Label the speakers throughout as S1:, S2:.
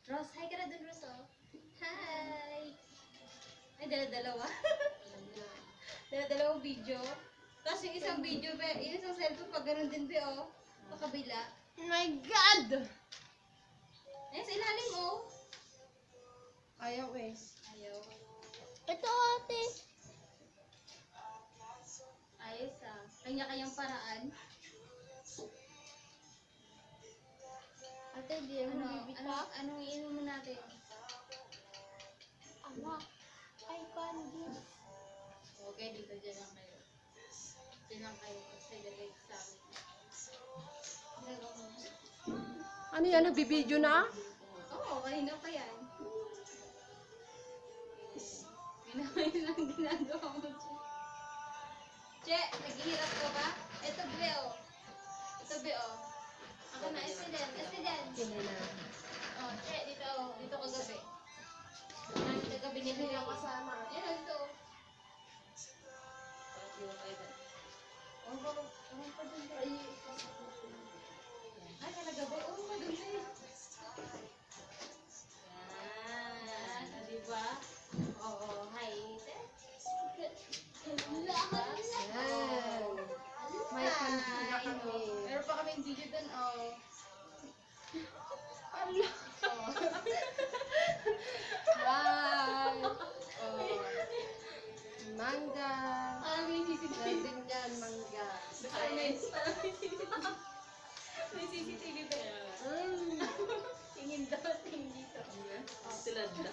S1: Ross, hi ka na dun, Ross, oh. Hi! Ay, dala-dalawa. Dala-dalawang video. Tapos yung isang video, yung isang cellphone, pag ganun din, oh. Pakabila.
S2: Oh my God!
S1: Ayun, sa ilalim, oh.
S2: Ayaw eh.
S1: Ayaw.
S2: Ito ate.
S1: Ayos, ah. Kanya-kanyang paraan.
S2: Ate, di mo bibit pa?
S1: Anong iinom mo natin?
S2: Ama. Ay, candy.
S1: Okay, dito, dyan lang kayo. Dyan lang kayo. Kasi direct sa amin. Ginagawa mo.
S2: Ano yan? Nagbibideo na?
S1: Oo, kanina pa yan. Ginawa lang ginagawa mo, Che. Che, naghihirap ka ba? Ito, Beo. Ito, Beo. Ako na, Estiden. Estiden.
S2: Hindi na.
S1: Oh, Che, dito, dito kagabi. Dito kagabi nila yung kasama. Yan, dito. Ay, talaga ba? Oo, maganda yun. Yan. Ah, diba? Oo, hi.
S2: Yan. May candy na kami.
S1: Meron pa kami video dun, oh.
S2: Ala.
S1: Oh.
S2: Wow. Oh. Mangga.
S1: Parang may CCTV.
S2: Nandun yan, mangga.
S1: Parang may CCTV. May CCTV ba? Tingin daw, tingin dito.
S3: Silad na.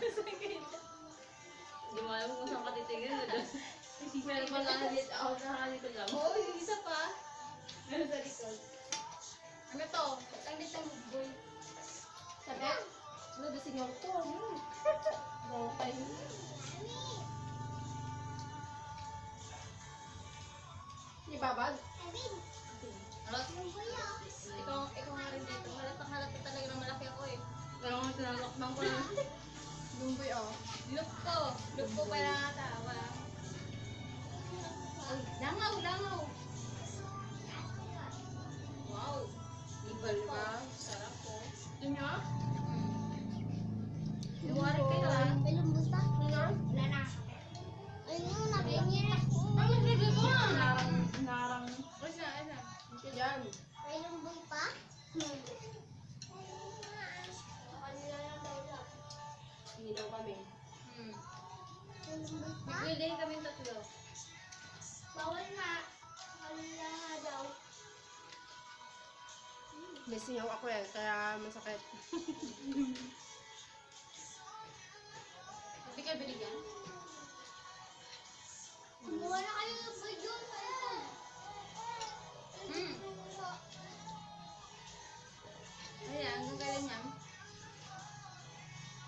S3: Hindi mo alam kung saan ka titingin. Meron pa nakalit ako nakalit lang.
S1: Oo, yung isa pa. Meron sa likod. Ano to? Ang litang boy. Sabi?
S2: Ano ba singaw to? Okay. Ibabad?
S1: Ikaw nga rin dito. Halata talaga na malaki ako eh.
S3: Pero kung sinalakbang ko na.
S2: Lumboy oh.
S1: Look ko. Look ko pala ata. Langaw, langaw. Wow.
S2: Ibal ba?
S1: Sarap po.
S2: Yun nga?
S1: Iwarik kayo ha.
S2: Wala na.
S1: Ano sige ko?
S3: Narang.
S1: Ano?
S2: Ito dyan. Hindi daw kami.
S1: Bigay kami tatlo.
S2: May singaw ako eh, kaya masakit.
S1: Hindi ka binigyan? Ayan, hanggang kailan yan?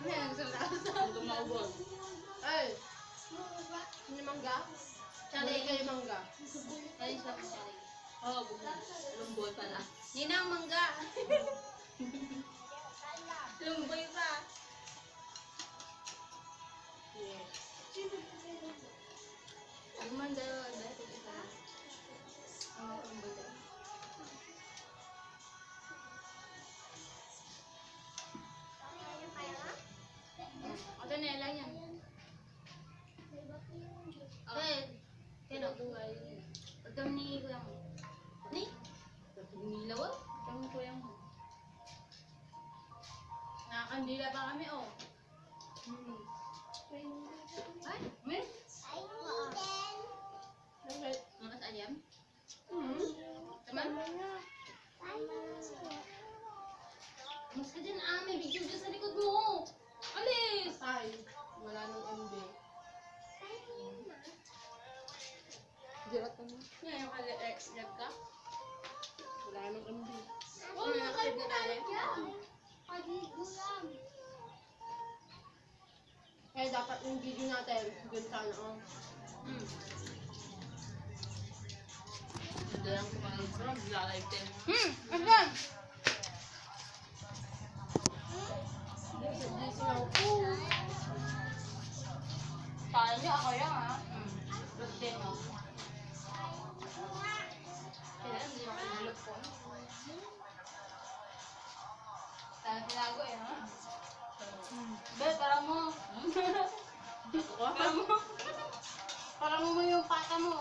S1: Ayan, gusto na ako sa
S3: Tumaubos.
S2: Ay! Hindi mangga? Hindi kayo mangga.
S1: Challenge lang po, challenge.
S3: Oo, lumboy pala.
S1: Ninang mangga. Lumboy pa.
S2: Yes.
S1: Lumang dalawa, dahil isa. Ang lumboy daw. Ito na lang yan. Okay. Kaya buhay. Ito ni Kuya mo. Ni? Nilaw ah. Ito ni Kuya mo. Nakakandila pa kami oh. Ay, may?
S2: Okay.
S1: Mga sa ayam?
S2: Hmm?
S1: Taman? Mas ka dyan ah, may video dyan sa likod mo. Alis!
S2: Ay, wala nang MB. Dirat ka mo.
S1: Yan yung kali-ex-lab ka?
S2: Wala nang MB.
S1: Oo, nakalive na tayo.
S2: Kaya dapat yung video natin, dun sa ano.
S3: Hindi lang kumain ko. Live din.
S1: Asan?
S2: Hindi singaw ko.
S1: Kala niyo ako lang ha? Look din mo. Kaya hindi ako nilok ko. Sana tinago eh ha? Be, parang mo. Parang mo. Parang mo yung pata mo.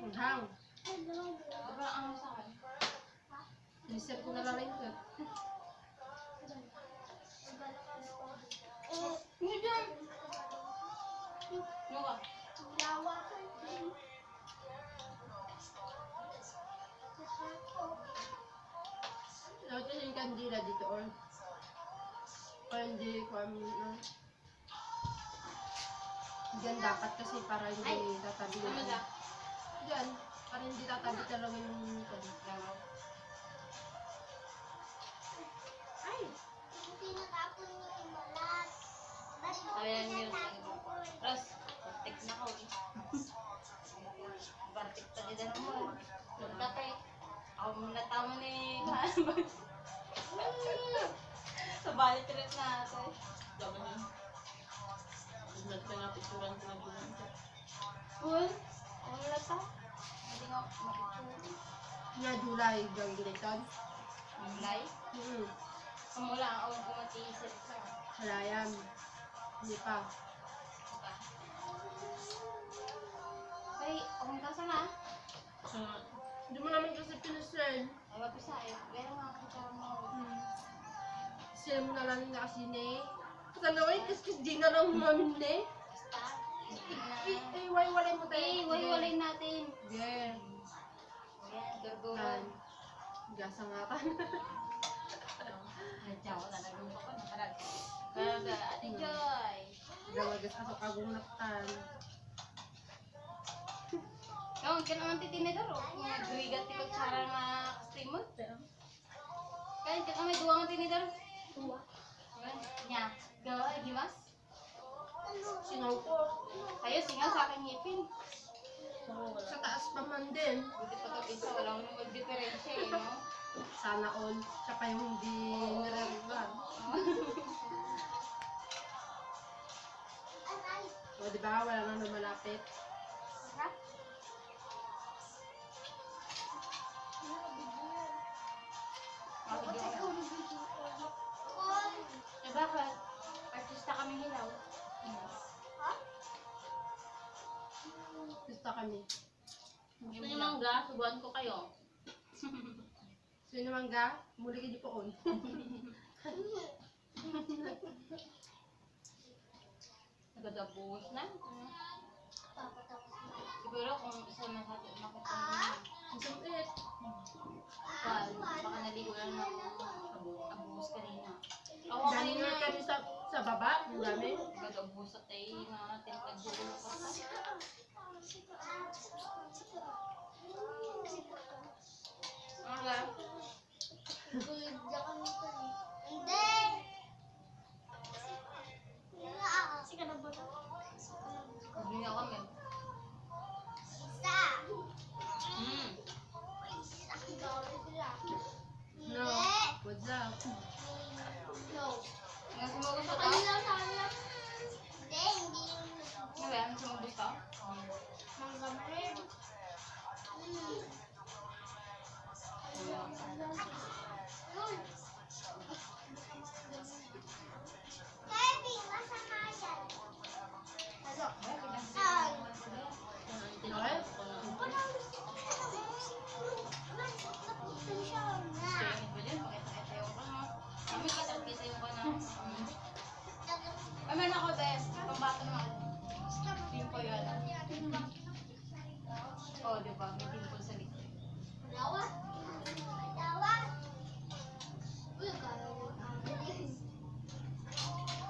S2: Maghang.
S1: Diba ang sa akin?
S2: Isip ko na lang rin ito.
S1: Hindi dyan. Ano ka?
S2: Dapat kasi yung kandila dito or hindi ko Diyan dapat kasi para hindi tatabi
S1: Ano
S2: yung
S1: ka?
S2: Diyan, para hindi tatabi talaga yung Ay!
S1: Ayan yun. Ros, partik na ko. Partik pa din na mo. Nagtatay. Ako muna tama ni sa balik trip natin.
S3: Tama yun. Lahat ka nga picturean ko na doon.
S1: Uy, ang lata. Hindi nga makikita.
S2: Na July, graduation.
S1: Mulay. Kamula ang awang kumatiisip ka.
S2: Halayam. Hindi pa.
S1: Diba? Ay, akong kasa na.
S3: So,
S2: Hindi mo naman kasi pinusen.
S1: Ay, wapis na. Pero nga kita mo.
S2: Sila mo na lang yung nakasine. Katanawin, kasi di na lang namin eh.
S1: Basta.
S2: Eh, walay mo tayo.
S1: Eh, walay natin.
S2: Yeah.
S1: Ayan, durduhan.
S2: Gasa nga ka.
S1: Nadya ko na nagumpa ko. Nakarag. Baga, Ate Joy.
S2: Gawagas ako kagumatan.
S1: Kau kan naman titinidor. Nagwigat ti kutsara na streamer. Kaya kan may duwa nga tinidor. Duwa. Nya. Gawa, gimas.
S2: Singaw ko.
S1: Kayo, singaw sa aking ngipin.
S2: Sa taas pa man din.
S1: Buti pa ito isa, walang mag-diferensya eh, no?
S2: Sana all. Siya pa yung hindi nire-regan. O diba, wala nang lumalapit.
S1: Eh bakit? Artista kami hilaw.
S2: Gusto kami.
S3: gusto niyo mangga, subuan ko kayo.
S2: Sino mangga? Muli ka di poon.
S1: Nagadabuhos na. Siguro kung isa makita niya.
S2: Ang sakit.
S1: Baka naligo lang ako. Abuhos kanina. Ako
S2: Dami
S1: kanina.
S2: nga kami sa baba. Ang dami.
S1: Nagadabuhos at ay nagdulo ko sa. Wala. Hindi nga kami.
S2: No. What's up?
S1: Nga sumugos ka? Nga ba? Sumugos ka?
S2: Okay?
S1: Pangit ba dyan? Pakita-kita yung ano. Kami kita-kita yung ano. Ay, meron ako, be. Pambato naman. Pimpo yun. Oo, diba? May pimple sa likod.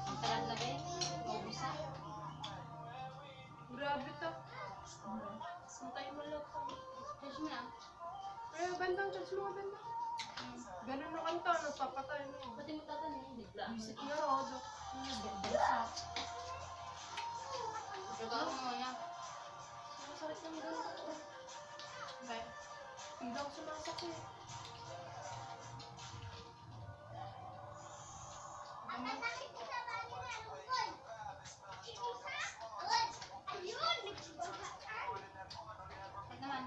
S1: Ang tagal na, be. Maubos na.
S2: Grabe to. Santay mo lang to.
S1: Fish mo na.
S2: Ay, bandang touch mo, bandang. Ganun na kanta, nagpapatay mo.
S3: Pati mo tatanin, bigla.
S2: Music na rodo. Besa.
S1: Pagkakaroon mo muna.
S2: Masakit ng ganito.
S1: Okay.
S2: Hindi ako sumasakit.
S1: At naman.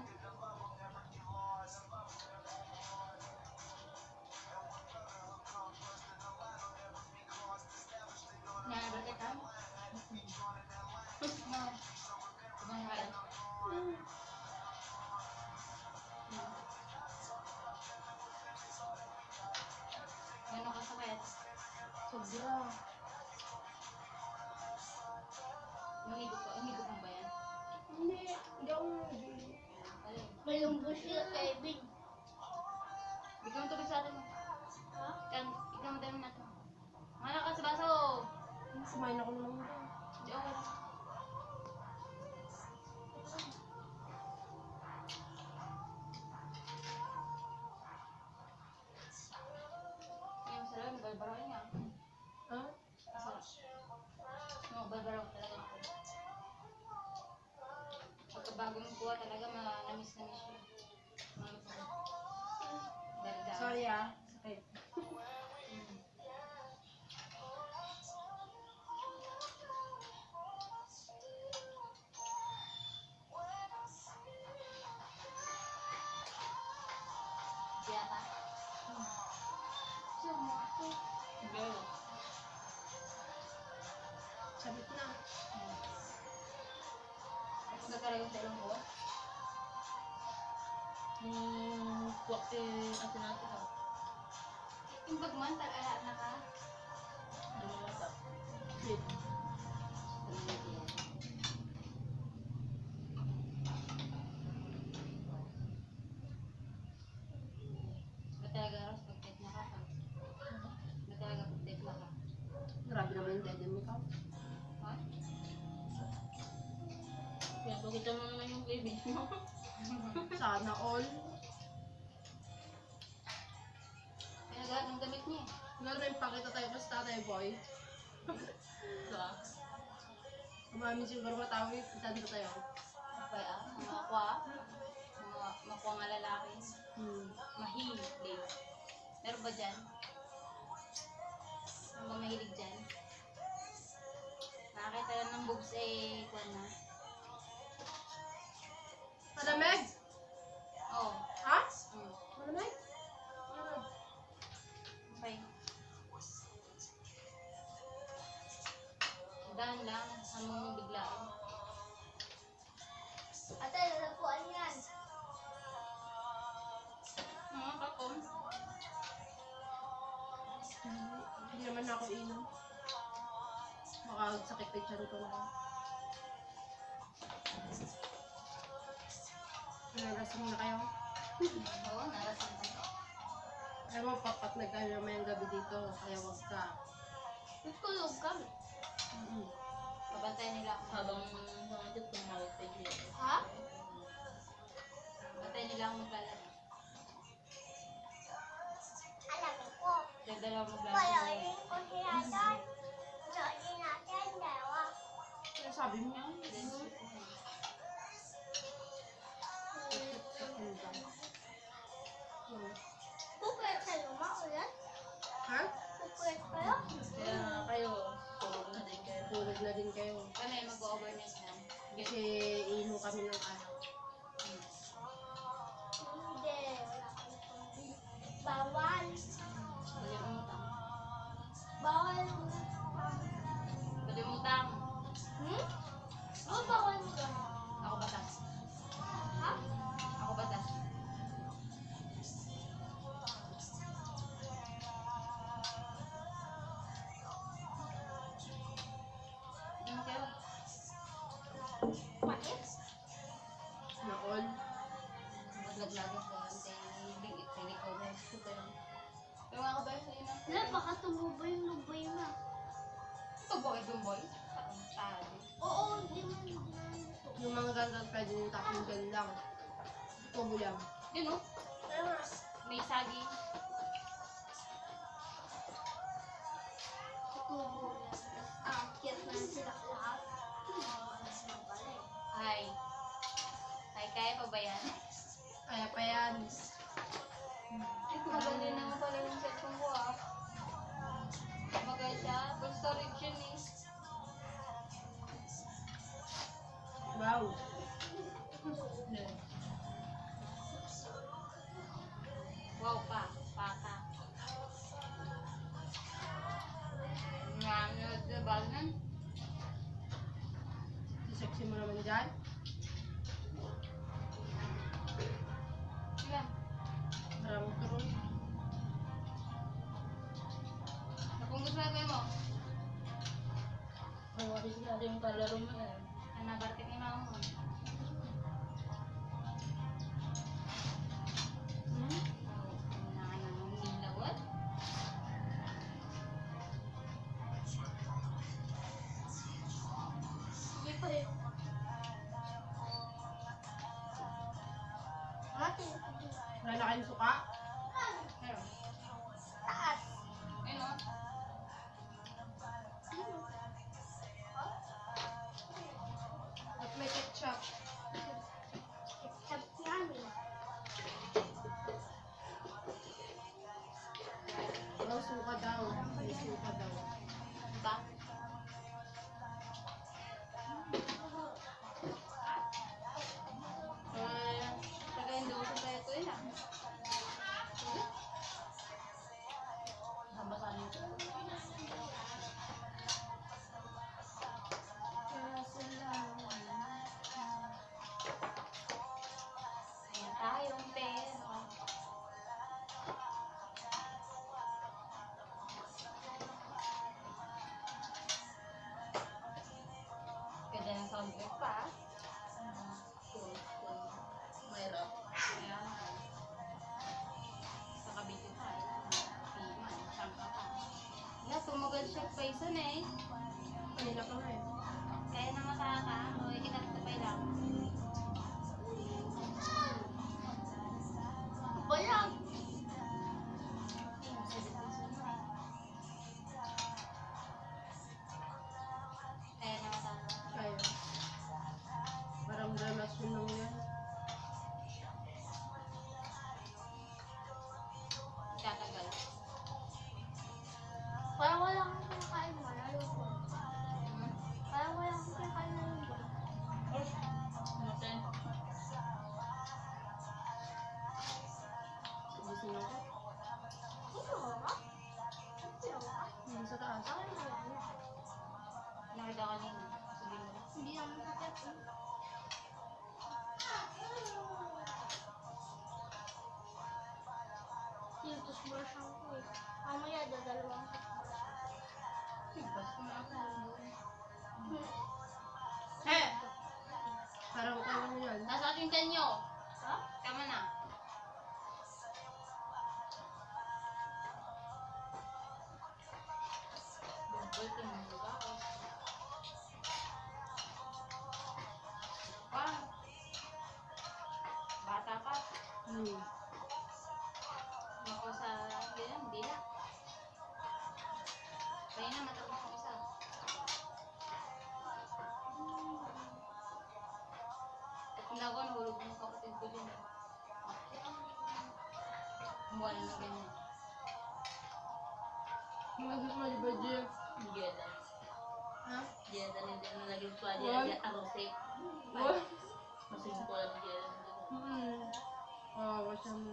S1: Gusto yung Kevin.
S3: Ikaw ang tubig sa atin mo.
S1: Ha?
S3: Ikaw ang dami natin. Mana ka sa baso.
S2: Kumain ako naman.
S3: Hindi okay lang. Yung sarap, barbaro niya.
S2: Ha?
S3: No, barbaro talaga ako. Pagkabago mo kuha talaga, namiss siya. Darda.
S2: Sorry ah. Sakit.
S3: Siya ka?
S1: Gusto mo ako.
S3: Girl.
S2: Sabit na.
S3: Ako nagkaragong sa ilong ko. Kuwak atin natin ako.
S1: Yung bagman, tag-ala na ka.
S3: Lumawasak.
S2: Sweet.
S3: Ba talaga Ros, pag-tet na ka? Ba talaga pag-tet na ka?
S2: Grabe naman yung dede mo ikaw.
S3: Ha? Kaya bakita mo naman yung baby mo.
S2: Sana all.
S3: Kaya lahat ng damit niya.
S2: Lalo may pakita tayo pa sa tatay boy.
S3: Diba?
S2: Umami siguro matawid. Itadi pa tayo.
S3: Kaya mga akwa, mga makuha nga lalaki. Mahilig. Meron ba dyan? Ano ba mahilig dyan? Nakakita lang ng boobs kuha na.
S2: Malamig!
S3: Oo.
S2: Ha?
S3: Mm.
S2: Malamig?
S3: Okay. Dahan lang, hamon mo biglaan.
S1: Ate, lalapuan yan.
S3: Mga kapom.
S2: Hindi naman na ako inom. Makasakit yung tiyan ko na. Nalasing na kayo.
S3: Oo, narasan ko.
S2: Ayaw mo, papat nagkano may gabi dito. Kaya wag ka.
S1: Tutulog ka.
S3: Pabantayan nila ako habang sumagot tumawag tayo siya.
S1: Ha?
S3: Pabantayan nila ako maglalaro.
S1: Alam ko.
S3: Dagdala ako maglalaro.
S1: Bayarin ko siya doon. Sorry natin, dalawa.
S2: Kaya sabi mo,
S1: Pupwet sa luma ulit?
S2: ha?
S1: Pupwet kayo?
S3: Kaya kayo, tulog na din kayo.
S2: Tulog na din kayo.
S3: Kami mag-overnight na.
S2: Kasi ino kami ng araw.
S1: Hindi, wala kami pambili. Bawal.
S3: Bali umutang.
S1: Bawal.
S3: Bali umutang.
S1: Hmm? Oh, bawal mo doon.
S3: Ako batas.
S1: Ha?
S3: Ako batas. Ano kayo?
S1: Pait?
S2: Na all.
S3: Maglaglagas ko lang tayo. Recover ko kayo. Yung mga kabayo sa ina.
S1: Wala, baka tumubo yung luboy mo.
S3: Ito boy, yung boy. Tadi.
S1: Oo, hindi man.
S2: Yung mga gandang pwede yung tapong lang. Tubo lang.
S3: Yun o. May saging.
S1: Tubo lang. Akit na sila lahat.
S3: Ay. Ay, kaya pa ba yan?
S2: Kaya pa yan.
S3: Maganda naman pala yung cellphone ko ah. Maganda. Full storage yun eh.
S2: Wow.
S3: Wow pa. Pata. Nanood na ba nun?
S2: Sexy mo naman dyan.
S3: Ilan?
S2: Maraming turon.
S3: Kung gusto na kayo mo.
S2: Ang wari sila yung kalaro mo eh.
S3: Nabartik ni mama mo.
S2: Wala na kayong suka?
S3: Meron.
S1: Taas.
S3: Ayun o.
S2: At may ketchup.
S1: Ketchup namin.
S2: Oh, suka daw. May suka daw.
S3: Diba? Taga-endorse tayo ito yun ah. Nabasa nito. Ayan tayong pera. Ganda ng soundtrack pa ah. Cool. Mayroon. Ayan. Sa kabito pa. Piman. Champa pa. Yeah, tumugal siya pa isa na eh.
S2: Kanina pa nga eh.
S3: Kaya na mataka. O, ikat ko pa lang.
S1: Wala.
S3: Ay, masagit yung suno eh. Kaya na mataka.
S2: Kaya. Parang relasyon lang yan.
S3: Tatagal.
S1: Parang wala kang kinakain mo. Lalo ko.
S3: Hmm?
S1: Parang wala kang kinakain na yun.
S3: Natin.
S2: Gusto nyo ko?
S1: Ano ka?
S2: Hindi sa taas.
S3: Nakita ko kanina. Sabihin mo.
S1: Hindi naman sakit. Toothbrush ako eh. Mamaya dadalawang
S3: Basta na ako.
S2: Eh! Parang ano yan.
S3: Nasa ating kanyo.
S1: Ha?
S3: Tama na. Bumboy ko ng lugar ko. Wow. Bata pa. Ako sa ganyan, hindi na. Kaya na matapos ang isa. At ako, nahulog ng kapatid ko din. Buwan na ganyan.
S2: Masip mo, di ba, Jeff?
S3: Geda.
S2: Ha?
S3: Geda na din na naging tuwa
S2: What?
S3: niya. Ako safe.
S2: What?
S3: Masing ko lang Geda.
S2: Oo, siya mo.